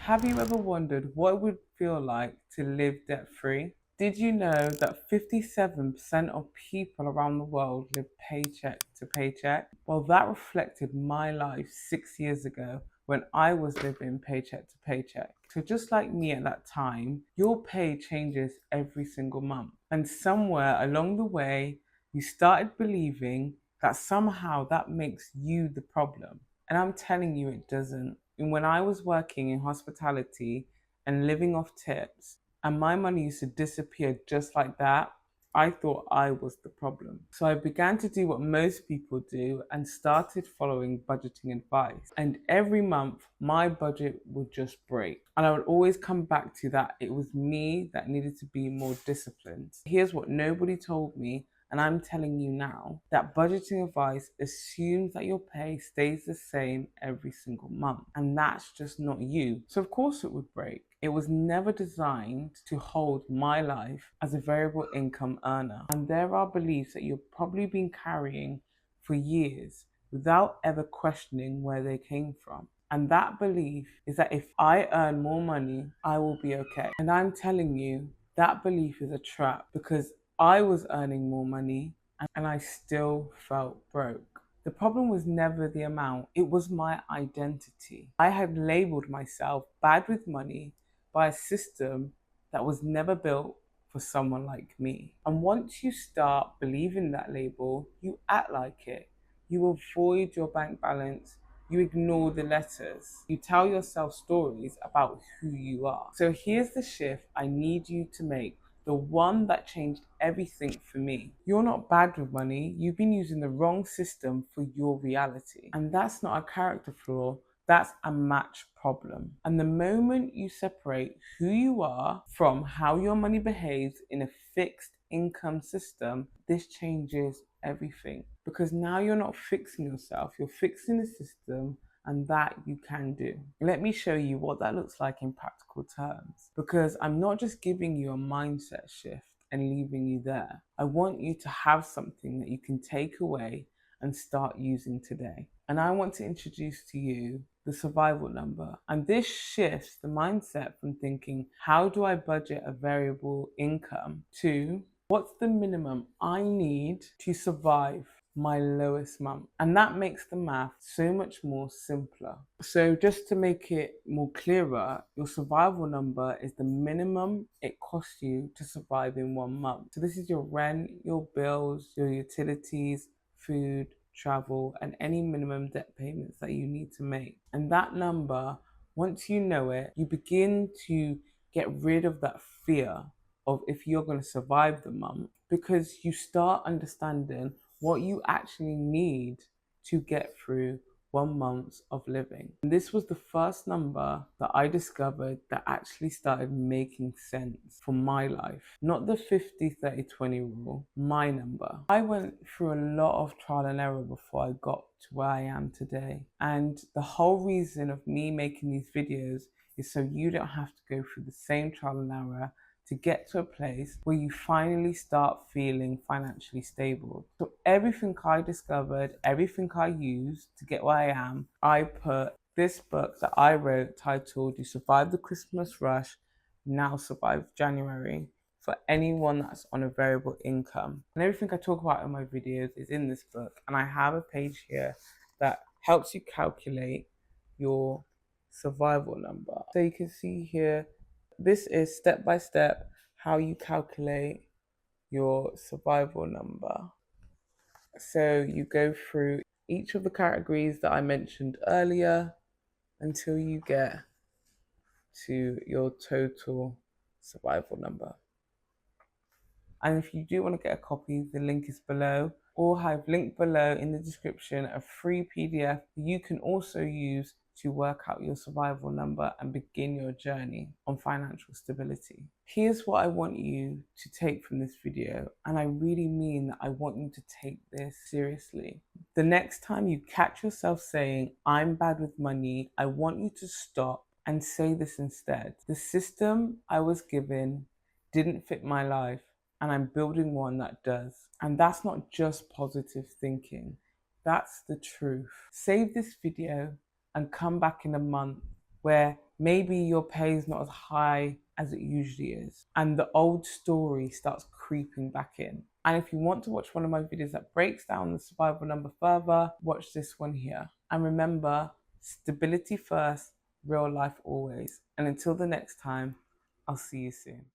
Have you ever wondered what it would feel like to live debt-free? Did you know that 57% of people around the world live paycheck to paycheck? Well, that reflected my life 6 years ago when I was living paycheck to paycheck. So just like me at that time, your pay changes every single month. And somewhere along the way, you started believing that somehow that makes you the problem. And I'm telling you, it doesn't. And when I was working in hospitality and living off tips, and my money used to disappear just like that, I thought I was the problem. So I began to do what most people do and started following budgeting advice. And every month, my budget would just break. And I would always come back to that it was me that needed to be more disciplined. Here's what nobody told me, and I'm telling you now, that budgeting advice assumes that your pay stays the same every single month. And that's just not you. So of course it would break. It was never designed to hold my life as a variable income earner. And there are beliefs that you've probably been carrying for years without ever questioning where they came from. And that belief is that if I earn more money, I will be okay. And I'm telling you, that belief is a trap because I was earning more money and I still felt broke. The problem was never the amount, it was my identity. I had labeled myself bad with money by a system that was never built for someone like me. And once you start believing that label, you act like it. You avoid your bank balance. You ignore the letters. You tell yourself stories about who you are. So here's the shift I need you to make, the one that changed everything for me. You're not bad with money. You've been using the wrong system for your reality. And that's not a character flaw. That's a match problem. And the moment you separate who you are from how your money behaves in a fixed income system, this changes everything. Because now you're not fixing yourself, you're fixing the system, and that you can do. Let me show you what that looks like in practical terms. Because I'm not just giving you a mindset shift and leaving you there. I want you to have something that you can take away and start using today. And I want to introduce to you the survival number. And this shifts the mindset from thinking, how do I budget a variable income, to what's the minimum I need to survive my lowest month? And that makes the math so much more simpler. So just to make it more clearer, your survival number is the minimum it costs you to survive in 1 month. So this is your rent, your bills, your utilities, food, travel, and any minimum debt payments that you need to make. And that number, once you know it, you begin to get rid of that fear of if you're going to survive the month, because you start understanding what you actually need to get through 1 month of living. And this was the first number that I discovered that actually started making sense for my life. Not the 50-30-20 rule, my number. I went through a lot of trial and error before I got to where I am today. And the whole reason of me making these videos is so you don't have to go through the same trial and error to get to a place where you finally start feeling financially stable. So everything I discovered, everything I used to get where I am, I put this book that I wrote titled You Survived the Christmas Rush, Now Survive January, for anyone that's on a variable income. And everything I talk about in my videos is in this book. And I have a page here that helps you calculate your survival number. So you can see here, this is step by step how you calculate your survival number. So you go through each of the categories that I mentioned earlier until you get to your total survival number. And if you do want to get a copy, the link is below, or I've linked below in the description a free PDF you can also use to work out your survival number and begin your journey on financial stability. Here's what I want you to take from this video, and I really mean that I want you to take this seriously. The next time you catch yourself saying, I'm bad with money, I want you to stop and say this instead. The system I was given didn't fit my life, and I'm building one that does. And that's not just positive thinking, that's the truth. Save this video and come back in a month where maybe your pay is not as high as it usually is, and the old story starts creeping back in. And if you want to watch one of my videos that breaks down the survival number further, watch this one here. And remember, stability first, real life always. And until the next time, I'll see you soon.